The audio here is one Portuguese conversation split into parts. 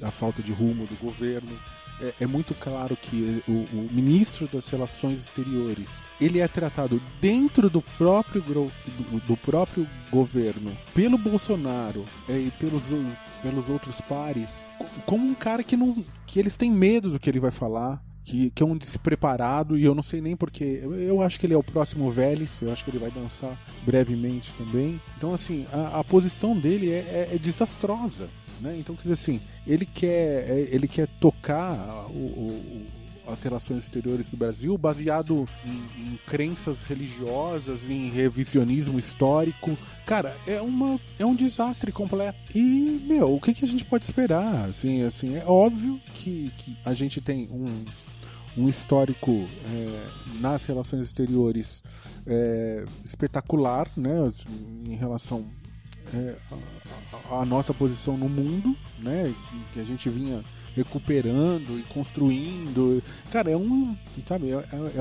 a falta de rumo do governo. É muito claro que o ministro das Relações Exteriores, ele é tratado dentro do próprio governo, pelo Bolsonaro e pelos outros pares, como um cara que eles têm medo do que ele vai falar, que é um despreparado, e eu não sei nem porque. Eu acho que ele é o próximo Vélez, eu acho que ele vai dançar brevemente também. Então, assim, a posição dele é desastrosa. Né? Então, quer dizer assim, ele quer tocar as relações exteriores do Brasil baseado em crenças religiosas, em revisionismo histórico. Cara, é um desastre completo. E, o que a gente pode esperar? Assim, é óbvio que a gente tem um histórico nas relações exteriores espetacular, né, em relação a nossa posição no mundo, né, que a gente vinha recuperando e construindo. Cara, é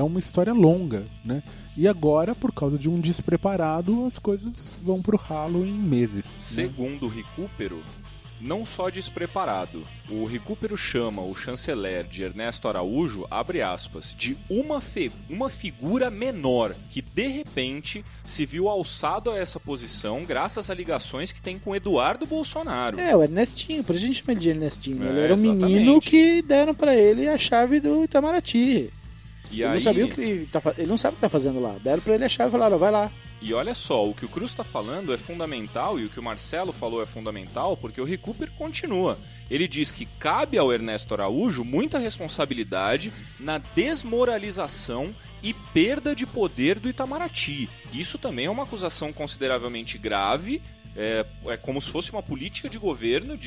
uma história longa, né? E agora, por causa de um despreparado, as coisas vão pro ralo em meses. Segundo o Recupero, não só despreparado. O Recupero chama o chanceler de Ernesto Araújo, abre aspas, de uma figura menor que de repente se viu alçado a essa posição graças a ligações que tem com Eduardo Bolsonaro. O Ernestinho, por isso a gente chama ele de Ernestinho. Ele era um exatamente. menino que deram pra ele a chave do Itamaraty. E ele aí... não sabia ele não sabe o que tá fazendo lá. Deram pra ele a chave e falaram, vai lá. E olha só, o que o Cruz está falando é fundamental e o que o Marcelo falou é fundamental porque o Recupero continua. Ele diz que cabe ao Ernesto Araújo muita responsabilidade na desmoralização e perda de poder do Itamaraty. Isso também é uma acusação consideravelmente grave, é como se fosse uma política de governo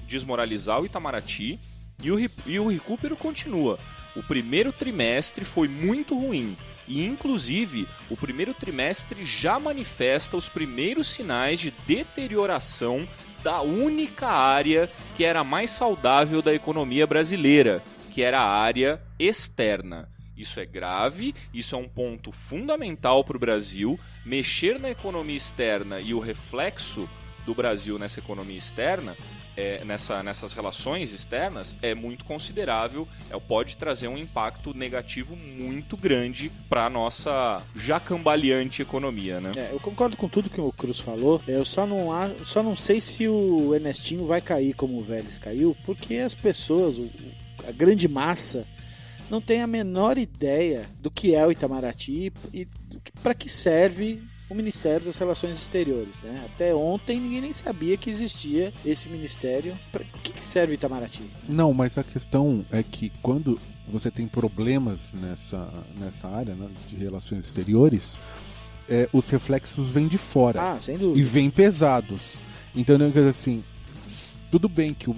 desmoralizar o Itamaraty. E o Recupero continua. O primeiro trimestre foi muito ruim. E, inclusive, o primeiro trimestre já manifesta os primeiros sinais de deterioração da única área que era mais saudável da economia brasileira, que era a área externa. Isso é grave, isso é um ponto fundamental para o Brasil. Mexer na economia externa e o reflexo do Brasil nessa economia externa, nessas relações externas, é muito considerável, pode trazer um impacto negativo muito grande para a nossa já cambaleante economia, né? Eu concordo com tudo que o Cruz falou, eu só não sei se o Ernestinho vai cair como o Vélez caiu, porque as pessoas, a grande massa, não tem a menor ideia do que é o Itamaraty e para que serve o Ministério das Relações Exteriores, né? Até ontem ninguém nem sabia que existia esse ministério. O que serve o Itamaraty? Não, mas a questão é que quando você tem problemas nessa área, né, de relações exteriores, os reflexos vêm de fora. Sem dúvida. E vêm pesados. Então, assim, tudo bem que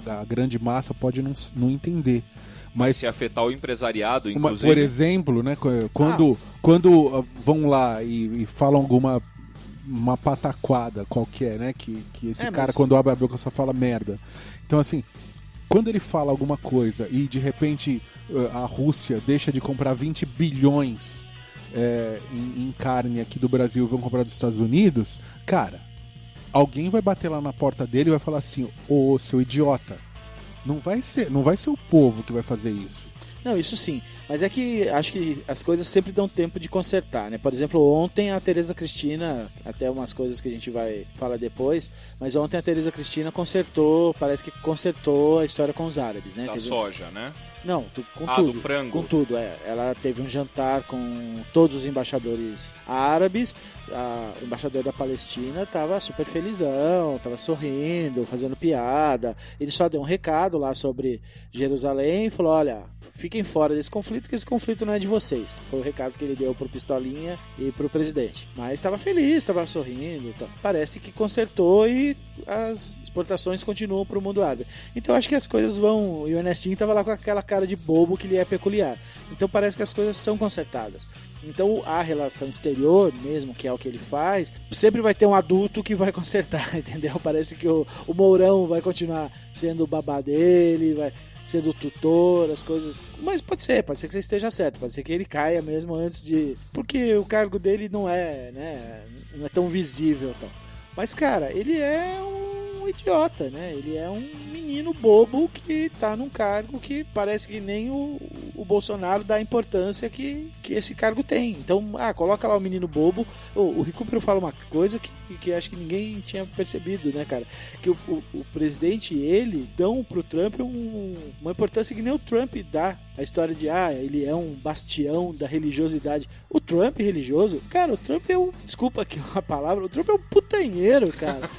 a grande massa pode não entender. Mas se afetar o empresariado, inclusive... Por exemplo, né, quando vão lá e falam uma pataquada qualquer, né, que esse cara quando abre a boca só fala merda. Então, assim, quando ele fala alguma coisa e de repente a Rússia deixa de comprar 20 bilhões em carne aqui do Brasil e vão comprar dos Estados Unidos, cara, alguém vai bater lá na porta dele e vai falar assim, ô, seu idiota, não vai ser o povo que vai fazer isso. Não, isso sim, mas é que acho que as coisas sempre dão tempo de consertar, né? Por exemplo, ontem a Tereza Cristina, até umas coisas que a gente vai falar depois, mas ontem a Tereza Cristina parece que consertou a história com os árabes, né? Da soja, né? Não, com tudo. Do frango. Com tudo, Ela teve um jantar com todos os embaixadores árabes. O embaixador da Palestina estava super felizão, estava sorrindo, fazendo piada. Ele só deu um recado lá sobre Jerusalém e falou, olha, fiquem fora desse conflito, que esse conflito não é de vocês. Foi o recado que ele deu pro Pistolinha e pro presidente. Mas estava feliz, estava sorrindo. Parece que consertou e as exportações continuam pro mundo árabe. Então acho que as coisas vão... E o Ernestinho estava lá com aquela cara de bobo que lhe é peculiar. Então parece que as coisas são consertadas. Então a relação exterior mesmo, que é o que ele faz, sempre vai ter um adulto que vai consertar, entendeu? Parece que o Mourão vai continuar sendo o babá dele, vai sendo o tutor, as coisas... Mas pode ser que você esteja certo, pode ser que ele caia mesmo antes de... Porque o cargo dele não é, né, não é tão visível. Então. Mas, cara, ele é um um idiota, né? Ele é um menino bobo que tá num cargo que parece que nem o Bolsonaro dá a importância que esse cargo tem. Então, coloca lá o menino bobo. O Recupero fala uma coisa que acho que ninguém tinha percebido, né, cara? Que o presidente e ele dão pro Trump uma importância que nem o Trump dá. A história de, ele é um bastião da religiosidade. O Trump religioso, cara, o Trump é desculpa aqui uma palavra, o Trump é um putanheiro, cara.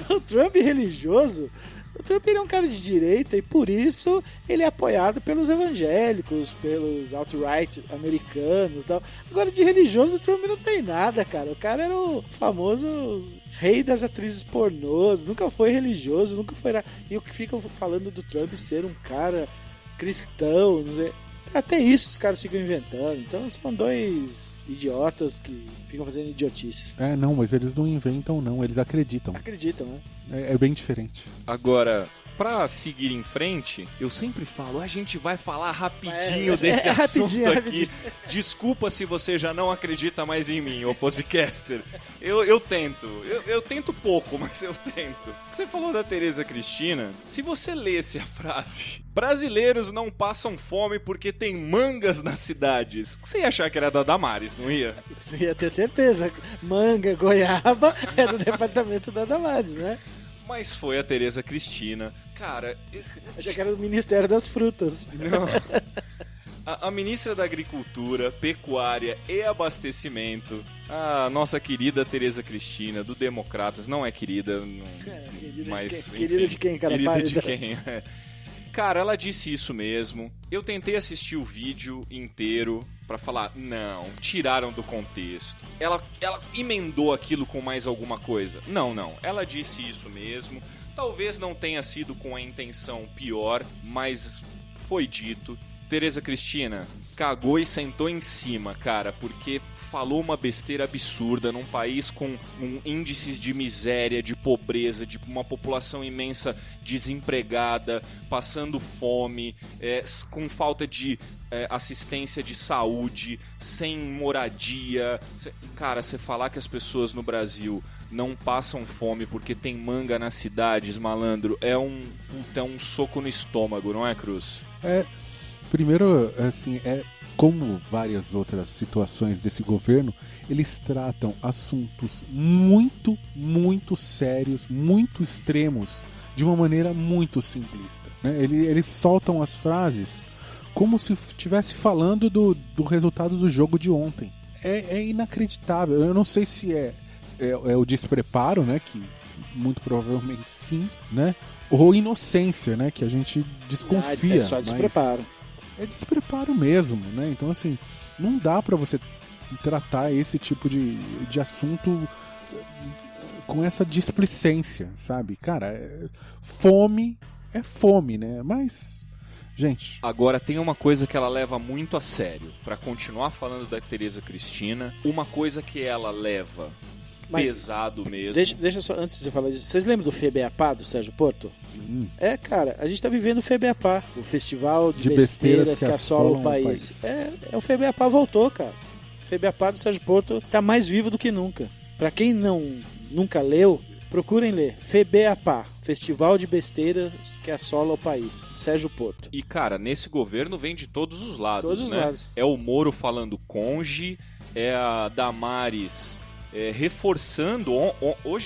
O Trump religioso, o Trump ele é um cara de direita e por isso ele é apoiado pelos evangélicos, pelos alt-right americanos e tal. Agora, de religioso, o Trump não tem nada, cara. O cara era o famoso rei das atrizes pornôs, nunca foi religioso, nunca foi nada. E o que ficam falando do Trump ser um cara cristão, não sei. Até isso os caras ficam inventando. Então são dois idiotas que ficam fazendo idiotices. Não, mas eles não inventam, não. Eles acreditam. Acreditam, né? É bem diferente. Agora, pra seguir em frente, eu sempre falo, a gente vai falar rapidinho desse assunto aqui. Desculpa se você já não acredita mais em mim, ô Posicaster. Eu tento. Eu tento pouco, mas eu tento. Você falou da Tereza Cristina. Se você lesse a frase, brasileiros não passam fome porque tem mangas nas cidades, você ia achar que era da Damares, não ia? Você ia ter certeza. Manga, goiaba é do departamento da Damares, né? Mas foi a Tereza Cristina. Cara... Achei que era do Ministério das Frutas. Não. A ministra da Agricultura, Pecuária e Abastecimento, a nossa querida Tereza Cristina, do Democratas, não é querida, querida mas... Querida de quem, cara? Querida de quem, Cara, ela disse isso mesmo. Eu tentei assistir o vídeo inteiro pra falar, não, tiraram do contexto. Ela emendou aquilo com mais alguma coisa. Não. Ela disse isso mesmo. Talvez não tenha sido com a intenção pior, mas foi dito. Tereza Cristina cagou e sentou em cima, cara, porque falou uma besteira absurda num país com índices de miséria, de pobreza, de uma população imensa desempregada, passando fome, com falta de assistência de saúde, sem moradia. Cara, você falar que as pessoas no Brasil não passam fome porque tem manga nas cidades, malandro, é um soco no estômago, não é, Cruz? Primeiro, assim, como várias outras situações desse governo, eles tratam assuntos muito, muito sérios, muito extremos, de uma maneira muito simplista, né? Eles soltam as frases como se estivesse falando do resultado do jogo de ontem. É inacreditável. Eu não sei se é o despreparo, né? Que muito provavelmente sim, né? Ou inocência, né? Que a gente desconfia. É só despreparo. É despreparo mesmo, né? Então, assim, não dá pra você tratar esse tipo de assunto com essa displicência, sabe? Cara, fome é fome, né? Mas, gente... Agora, tem uma coisa que ela leva muito a sério. Pra continuar falando da Tereza Cristina, uma coisa que ela leva... Mas pesado mesmo. Deixa só, antes de você falar disso, vocês lembram do FEBEAPA do Sérgio Porto? Sim. Cara, a gente tá vivendo o FEBEAPA, o Festival de Besteiras que assolam o país. O FEBEAPA voltou, cara. O FEBEAPA do Sérgio Porto tá mais vivo do que nunca. Pra quem nunca leu, procurem ler. FEBEAPA, Festival de Besteiras que assola o país. Sérgio Porto. E, cara, nesse governo vem de todos os lados, todos os lados. É o Moro falando conge, é a Damares... reforçando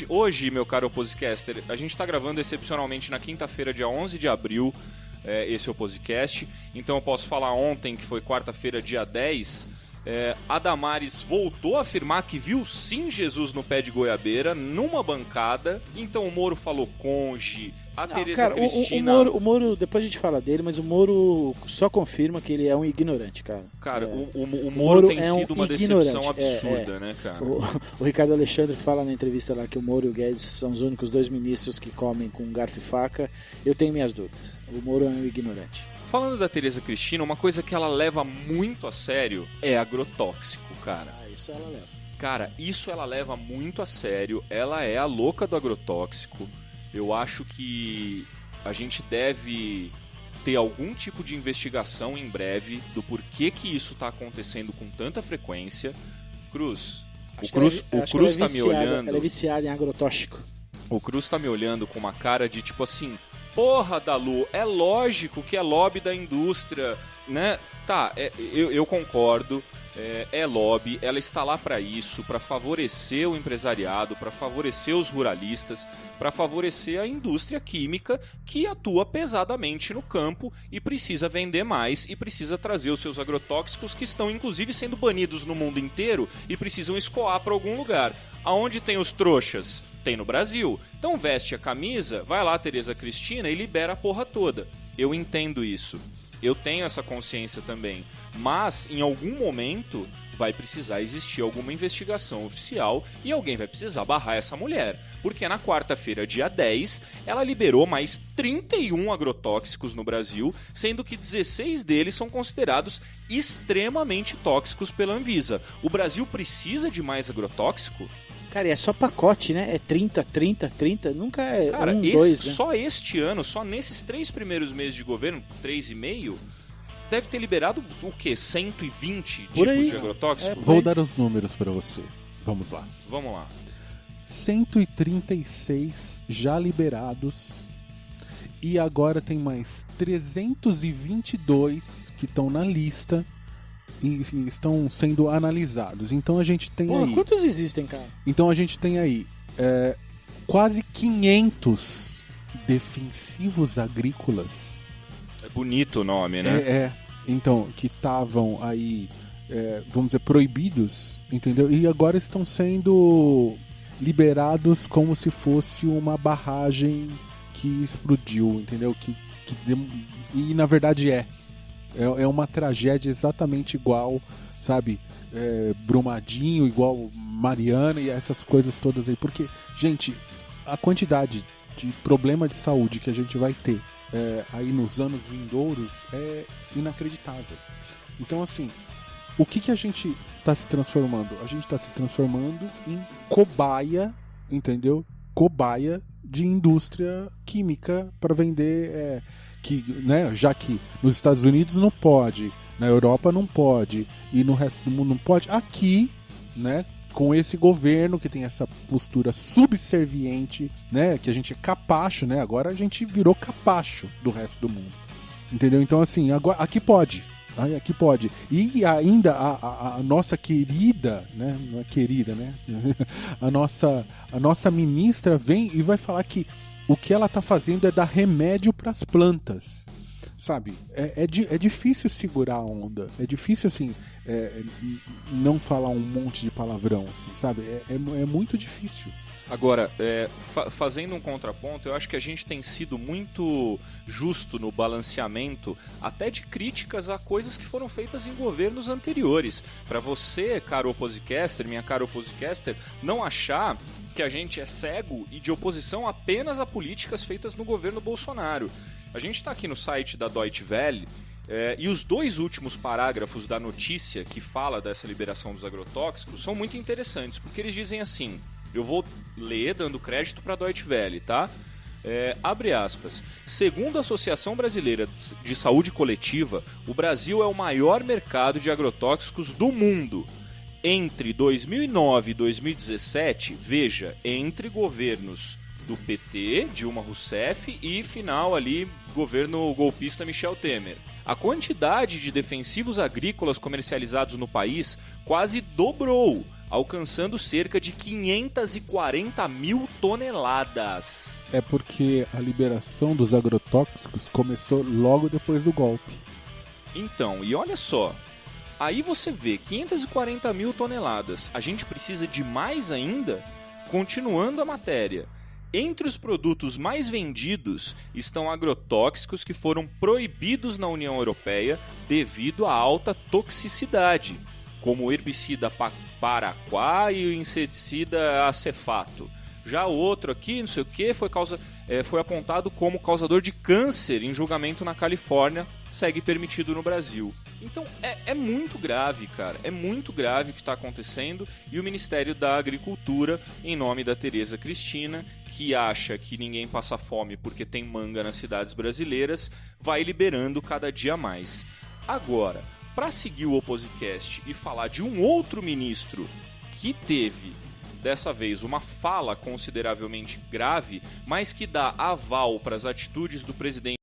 hoje, meu caro Opposicaster, a gente está gravando excepcionalmente na quinta-feira, dia 11 de abril, esse é o Opposicast, então eu posso falar ontem, que foi quarta-feira, dia 10, a Damares voltou a afirmar que viu sim Jesus no pé de goiabeira, numa bancada, então o Moro falou conge, a Tereza Cristina... O Moro, depois a gente fala dele, mas o Moro só confirma que ele é um ignorante, cara. Cara, o Moro tem sido uma decepção absurda, né, cara? O Ricardo Alexandre fala na entrevista lá que o Moro e o Guedes são os únicos dois ministros que comem com garfo e faca. Eu tenho minhas dúvidas. O Moro é um ignorante. Falando da Tereza Cristina, uma coisa que ela leva muito a sério é agrotóxico, cara. Isso ela leva. Cara, isso ela leva muito a sério. Ela é a louca do agrotóxico. Eu acho que a gente deve ter algum tipo de investigação em breve do porquê que isso está acontecendo com tanta frequência. Cruz, o Cruz tá me olhando. Ela é viciada em agrotóxico. O Cruz tá me olhando com uma cara de tipo assim, porra, Dalu, é lógico que é lobby da indústria, né? Tá, eu concordo, é lobby, ela está lá para isso, para favorecer o empresariado, para favorecer os ruralistas, para favorecer a indústria química que atua pesadamente no campo e precisa vender mais e precisa trazer os seus agrotóxicos que estão inclusive sendo banidos no mundo inteiro e precisam escoar para algum lugar. Aonde tem os trouxas? Tem no Brasil. Então veste a camisa, vai lá Tereza Cristina e libera a porra toda. Eu entendo isso. Eu tenho essa consciência também. Mas, em algum momento, vai precisar existir alguma investigação oficial e alguém vai precisar barrar essa mulher. Porque na quarta-feira, dia 10, ela liberou mais 31 agrotóxicos no Brasil, sendo que 16 deles são considerados extremamente tóxicos pela Anvisa. O Brasil precisa de mais agrotóxico? Cara, e é só pacote, né? É 30, 30, 30, nunca é Cara, 1, 2, né? Só este ano, só nesses 3 primeiros meses de governo, 3,5, deve ter liberado o quê? 120 Por tipos aí. de agrotóxico? Vou dar os números para você. Vamos lá. Vamos lá. 136 já liberados e agora tem mais 322 que estão na lista e estão sendo analisados. Então a gente tem Porra, aí... quantos existem, cara? Então a gente tem aí quase 500 defensivos agrícolas. É bonito o nome, né? Então, que estavam aí, vamos dizer, proibidos, entendeu? E agora estão sendo liberados como se fosse uma barragem que explodiu, entendeu? E na verdade é uma tragédia exatamente igual, sabe? Brumadinho, igual Mariana e essas coisas todas aí. Porque, gente, a quantidade de problema de saúde que a gente vai ter aí nos anos vindouros é inacreditável. Então, assim, o que a gente está se transformando? A gente está se transformando em cobaia, entendeu? Cobaia de indústria química para vender... né, já que nos Estados Unidos não pode, na Europa não pode e no resto do mundo não pode, aqui, né, com esse governo que tem essa postura subserviente, né, que a gente é capacho, né, agora a gente virou capacho do resto do mundo, entendeu? Então assim, agora, aqui pode, e ainda a nossa querida, né, não é querida, né, a nossa ministra vem e vai falar que o que ela tá fazendo é dar remédio para as plantas, sabe? É difícil segurar a onda, é difícil, assim, não falar um monte de palavrão, assim, sabe? É muito difícil. Agora, fazendo um contraponto, eu acho que a gente tem sido muito justo no balanceamento até de críticas a coisas que foram feitas em governos anteriores. Para você, caro opposicaster, minha cara opposicaster, não achar que a gente é cego e de oposição apenas a políticas feitas no governo Bolsonaro. A gente está aqui no site da Deutsche Welle e os 2 últimos parágrafos da notícia que fala dessa liberação dos agrotóxicos são muito interessantes, porque eles dizem assim... Eu vou ler dando crédito para a Deutsche Welle, tá? Abre aspas. Segundo a Associação Brasileira de Saúde Coletiva, o Brasil é o maior mercado de agrotóxicos do mundo. Entre 2009 e 2017, veja, entre governos do PT, Dilma Rousseff, e final ali, governo golpista Michel Temer. A quantidade de defensivos agrícolas comercializados no país quase dobrou, alcançando cerca de 540 mil toneladas. É porque a liberação dos agrotóxicos começou logo depois do golpe. Então, e olha só, aí você vê 540 mil toneladas, a gente precisa de mais ainda? Continuando a matéria, entre os produtos mais vendidos estão agrotóxicos que foram proibidos na União Europeia devido à alta toxicidade, como o herbicida paraquat e o inseticida acefato. Já outro aqui, não sei o que, foi apontado como causador de câncer em julgamento na Califórnia, segue permitido no Brasil. Então é muito grave, cara, é muito grave o que está acontecendo, e o Ministério da Agricultura, em nome da Tereza Cristina, que acha que ninguém passa fome porque tem manga nas cidades brasileiras, vai liberando cada dia mais. Agora, para seguir o Opposicast e falar de um outro ministro que teve dessa vez, uma fala consideravelmente grave, mas que dá aval para as atitudes do presidente